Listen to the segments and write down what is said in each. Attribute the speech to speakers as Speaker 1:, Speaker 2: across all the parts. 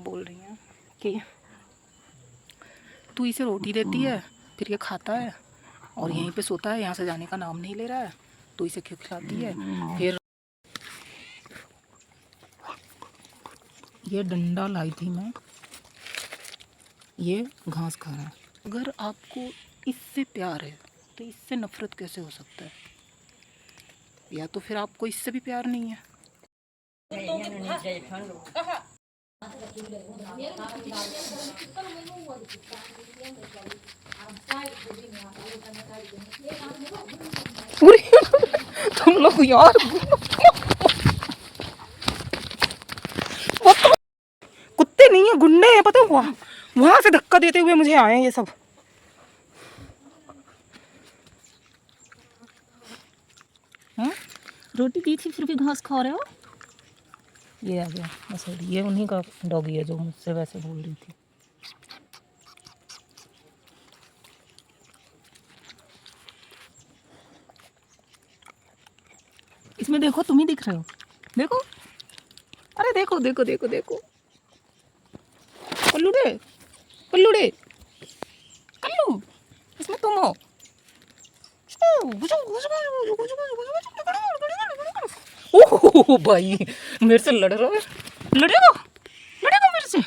Speaker 1: बोल रही हैं कि तू इसे रोटी देती है, फिर ये खाता है और यहीं पे सोता है, यहाँ से जाने का नाम नहीं ले रहा है, तो इसे क्यों खिलाती है। फिर ये डंडा लाई थी मैं, ये घास खा रहा है। अगर आपको इससे प्यार है तो इससे नफरत कैसे हो सकता है? या तो फिर आपको इससे भी प्यार नहीं है। तुम लोग यार कुत्ते नहीं है, गुंडे हैं, पता हुआ। वहां से धक्का देते हुए मुझे आए ये सब।
Speaker 2: रोटी दी थी फिर भी घास खा रहे हो।
Speaker 1: ये आ गया बस, ये उन्हीं का डॉगी है जो मुझसे वैसे बोल रही थी।
Speaker 2: इसमें देखो, तुम ही दिख रहे हो, देखो,
Speaker 1: अरे देखो देखो देखो देखो, कल्लूड़े कल्लूड़े कल्लू, इसमें तुम हो। ओह भाई, मेरे से लड़ रहा है, लड़ेगा लड़ेगा मेरे से।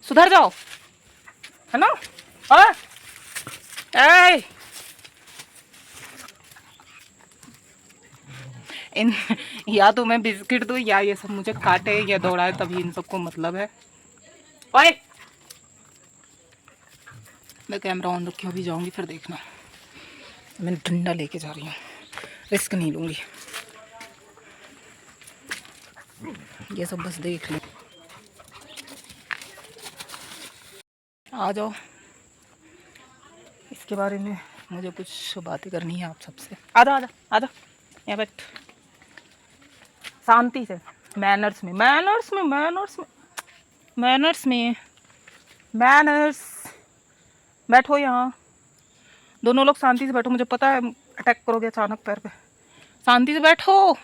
Speaker 1: सुधर जाओ, है ना। ए इन या तो मैं बिस्किट दूँ या ये सब मुझे काटे या दौड़ाए, तभी इन सबको मतलब है। ओए, मैं कैमरा ऑन रखी अभी जाऊंगी, फिर देखना। मैं डंडा लेके जा रही हूँ, रिस्क नहीं लूंगी। ये सब बस देख लो। आ जाओ, इसके बारे में मुझे कुछ बातें करनी है आप सबसे। आजा आजा आजा, यहाँ बैठ शांति से, मैनर्स में मैनर्स में मैनर्स में मैनर्स में मैनर्स। बैठो यहाँ, दोनों लोग शांति से बैठो। मुझे पता है अटैक करोगे अचानक पैर पे। शांति से बैठो,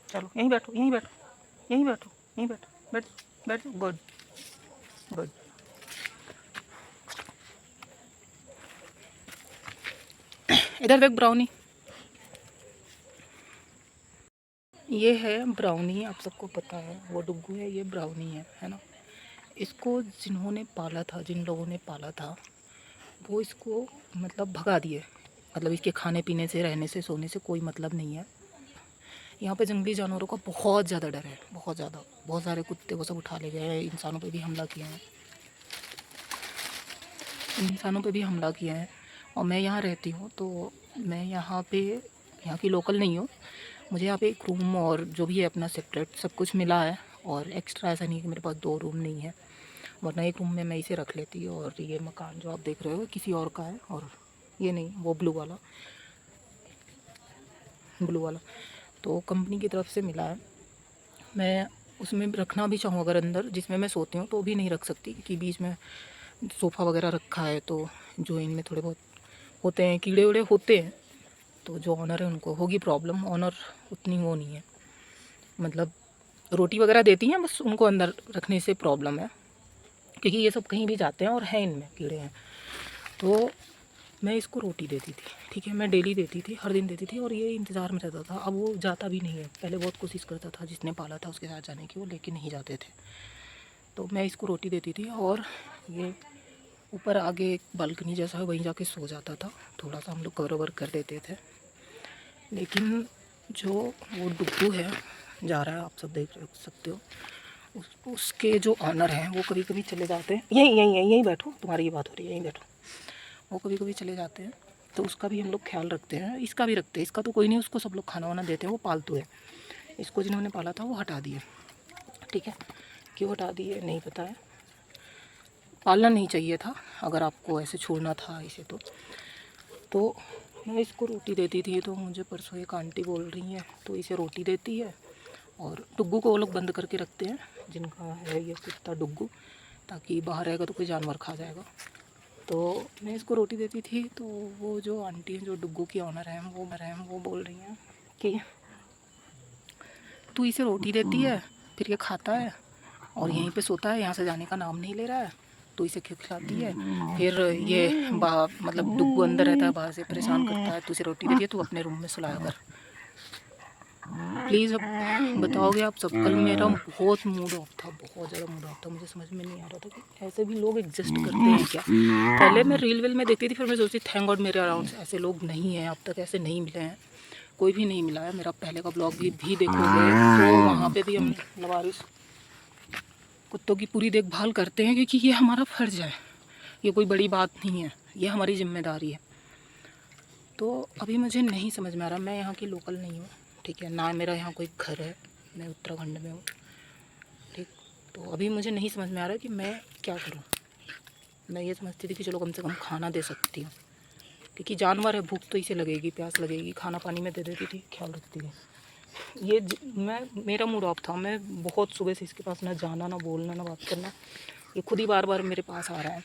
Speaker 1: चलो यहीं बैठो यहीं बैठो यहीं बैठो यहीं बैठो, बैठ बैठ, गुड गुड। इधर देख ब्राउनी, ये है ब्राउनी, आप सबको पता है वो डुग्गू है, ये ब्राउनी है ना। इसको जिन्होंने पाला था, जिन लोगों ने पाला था, वो इसको मतलब भगा दिए। मतलब इसके खाने पीने से, रहने से, सोने से कोई मतलब नहीं है। यहाँ पे जंगली जानवरों का बहुत ज़्यादा डर है, बहुत ज़्यादा। बहुत सारे कुत्ते वो सब उठा ले गए हैं, इंसानों पे भी हमला किया है, इंसानों पे भी हमला किया है। और मैं यहाँ रहती हूँ, तो मैं यहाँ पे यहाँ की लोकल नहीं हूँ। मुझे यहाँ पे एक रूम और जो भी है अपना सेपरेट सब कुछ मिला है, और एक्स्ट्रा ऐसा नहीं कि मेरे पास 2 रूम नहीं है, वरना एक रूम में मैं इसे रख लेती। और ये मकान जो आप देख रहे हो किसी और का है, और ये नहीं, वो ब्लू वाला तो कंपनी की तरफ से मिला है। मैं उसमें रखना भी चाहूँ अगर अंदर, जिसमें मैं सोती हूँ, तो भी नहीं रख सकती, क्योंकि बीच में सोफ़ा वगैरह रखा है, तो जो इनमें थोड़े बहुत होते हैं, कीड़े उड़े होते हैं, तो जो ऑनर है उनको होगी प्रॉब्लम। ऑनर उतनी वो नहीं है, मतलब रोटी वगैरह देती हैं, बस उनको अंदर रखने से प्रॉब्लम है, क्योंकि ये सब कहीं भी जाते हैं और हैं इनमें कीड़े हैं। तो मैं इसको रोटी देती थी, ठीक है, मैं डेली देती थी, हर दिन देती थी, और ये इंतज़ार में रहता था। अब वो जाता भी नहीं है, पहले बहुत कोशिश करता था जिसने पाला था उसके साथ जाने की, वो लेके नहीं जाते थे। तो मैं इसको रोटी देती थी, और ये ऊपर आगे एक बालकनी जैसा है, वहीं जाके सो जाता था। थोड़ा सा हम लोग कवर ओवर कर देते थे। लेकिन जो वो डुग्गू है जा रहा है, आप सब देख सकते हो, उसके जो ऑनर हैं वो कभी कभी चले जाते हैं। यहीं बैठो, तुम्हारी ये बात हो रही है, यहीं बैठो। वो कभी कभी चले जाते हैं, तो उसका भी हम लोग ख्याल रखते हैं, इसका भी रखते हैं। इसका तो कोई नहीं, उसको सब लोग खाना वाना देते हैं, वो पालतू है। इसको जिन्होंने पाला था वो हटा दिए, ठीक है। क्यों हटा दिए नहीं पता है, पालना नहीं चाहिए था अगर आपको ऐसे छोड़ना था इसे। तो मैं इसको रोटी देती थी, तो मुझे परसों एक आंटी बोल रही हैं, तो इसे रोटी देती है, और डुग्गू को वो लोग बंद करके रखते हैं, जिनका है ये कुत्ता डुग्गू, ताकि बाहर रहेगा तो कोई जानवर खा जाएगा। तो मैं इसको रोटी देती थी, तो वो जो आंटी हैं, जो डुग्गू की ऑनर हैं, वो बोल रही हैं कि तू इसे रोटी देती है, फिर ये खाता है और यहीं पे सोता है, यहाँ से जाने का नाम नहीं ले रहा है, तो इसे क्यों खिलाती है? फिर ये मतलब डुग्गू अंदर रहता है, बाहर से परेशान करता है, तू इसे रोटी देती है, तू अपने रूम में सुलाया कर। प्लीज़ अब बताओगे आप सब। कल मेरा बहुत मूड ऑफ था, बहुत ज़्यादा मूड ऑफ था, मुझे समझ में नहीं आ रहा था कि ऐसे भी लोग एग्जिस्ट करते हैं क्या। पहले मैं रील में देखती थी, फिर मैं सोचती थैंक गॉड मेरे अराउंड ऐसे लोग नहीं हैं, अब तक ऐसे नहीं मिले हैं, कोई भी नहीं मिला है। मेरा पहले का ब्लॉग भी देखोगे तो वहाँ पे भी हम लवारिस कुत्तों की पूरी देखभाल करते हैं, क्योंकि ये हमारा फ़र्ज़ है, ये कोई बड़ी बात नहीं है, ये हमारी जिम्मेदारी है। तो अभी मुझे नहीं समझ में आ रहा, मैं यहाँ की लोकल नहीं हूँ, ठीक है ना, मेरा यहाँ कोई घर है, मैं उत्तराखंड में हूँ, ठीक। तो अभी मुझे नहीं समझ में आ रहा कि मैं क्या करूँ। मैं ये समझती थी कि चलो कम से कम खाना दे सकती हूँ, क्योंकि जानवर है, भूख तो इसे लगेगी, प्यास लगेगी, खाना पानी में दे देती थी, ख्याल रखती थी। मेरा मूड ऑफ था, मैं बहुत सुबह से इसके पास ना जाना, ना बोलना, ना बात करना, ये खुद ही बार बार मेरे पास आ रहा है,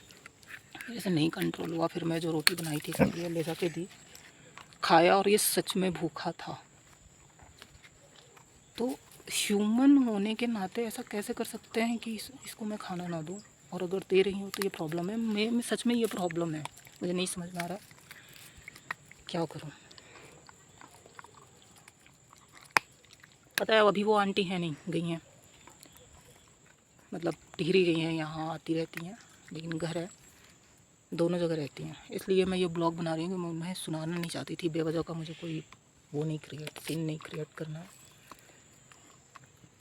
Speaker 1: जैसे नहीं कंट्रोल हुआ। फिर मैं जो रोटी बनाई थी इसके लिए ले जाके दी, खाया, और ये सच में भूखा था। तो ह्यूमन होने के नाते ऐसा कैसे कर सकते हैं कि इसको मैं खाना ना दूँ, और अगर दे रही हूँ तो ये प्रॉब्लम है। मैं सच में ये प्रॉब्लम है, मुझे नहीं समझ में आ रहा क्या करूँ। पता है अभी वो आंटी हैं नहीं, गई हैं, मतलब टिहरी गई हैं, यहाँ आती रहती हैं, लेकिन घर है, दोनों जगह रहती हैं। इसलिए मैं ये ब्लॉग बना रही हूँ कि मैं सुनाना नहीं चाहती थी बेवजह का, मुझे कोई वो नहीं सीन नहीं क्रिएट करना है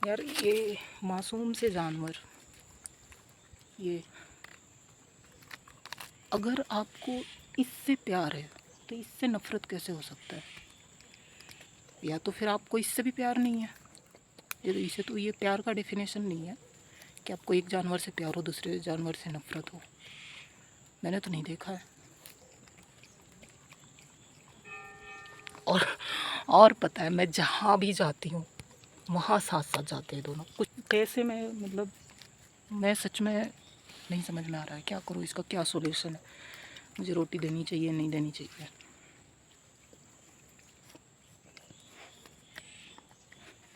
Speaker 1: यार। ये मासूम से जानवर, ये अगर आपको इससे प्यार है तो इससे नफ़रत कैसे हो सकता है? या तो फिर आपको इससे भी प्यार नहीं है, इसे तो ये प्यार का डेफिनेशन नहीं है कि आपको एक जानवर से प्यार हो, दूसरे जानवर से नफ़रत हो। मैंने तो नहीं देखा है। और पता है, मैं जहाँ भी जाती हूँ वहाँ साथ साथ जाते हैं दोनों। कुछ कैसे मैं सच में नहीं समझ में आ रहा है, क्या करूँ, इसका क्या सॉल्यूशन है। मुझे रोटी देनी चाहिए, नहीं देनी चाहिए?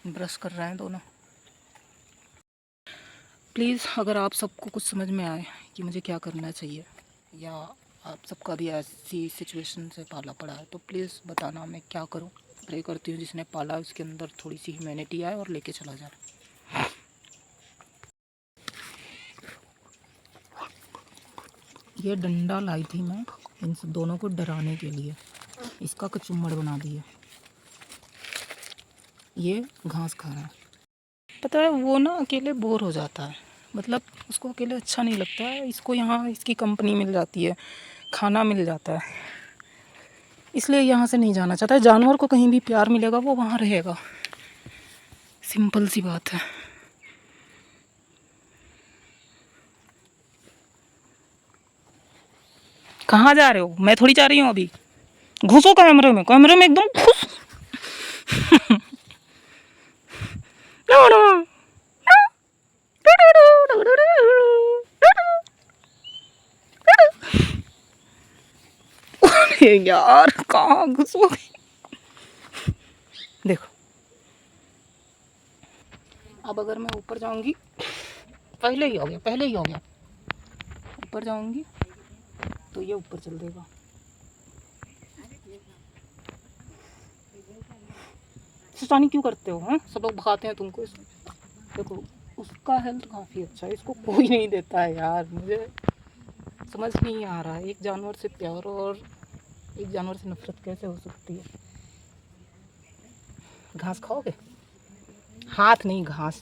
Speaker 1: ब्रश कर रहे हैं दोनों। प्लीज़ अगर आप सबको कुछ समझ में आए कि मुझे क्या करना चाहिए, या आप सबका भी ऐसी सिचुएशन से पाला पड़ा है, तो प्लीज़ बताना, मैं क्या करूं। प्रे करती हूँ जिसने पाला उसके अंदर थोड़ी सी ह्यूमैनिटी आए और लेके चला जाए। ये डंडा लाई थी मैं इन सब दोनों को डराने के लिए, इसका कचुम्मड़ बना दिया। ये घास खा रहा है। पता है वो ना अकेले बोर हो जाता है, मतलब उसको अकेले अच्छा नहीं लगता है। इसको यहाँ इसकी कंपनी मिल जाती है, खाना मिल जाता है, इसलिए यहाँ से नहीं जाना चाहता है। जानवर को कहीं भी प्यार मिलेगा वो वहाँ रहेगा, सिंपल सी बात है। कहाँ जा रहे हो? मैं थोड़ी जा रही हूँ अभी। घुसो कैमरे में एकदम घुस। यार कहाँ घुसोगे? देखो अब अगर मैं ऊपर जाऊंगी, पहले ही हो गया, ऊपर जाऊंगी तो ये ऊपर चल देगा। शैतानी क्यों करते हो? हैं सब लोग भगाते हैं तुमको। देखो उसका हेल्थ काफ़ी अच्छा है, इसको कोई नहीं देता है यार। मुझे समझ नहीं आ रहा है, एक जानवर से प्यार और एक जानवर से नफरत कैसे हो सकती है। घास खाओगे? हाथ नहीं, घास।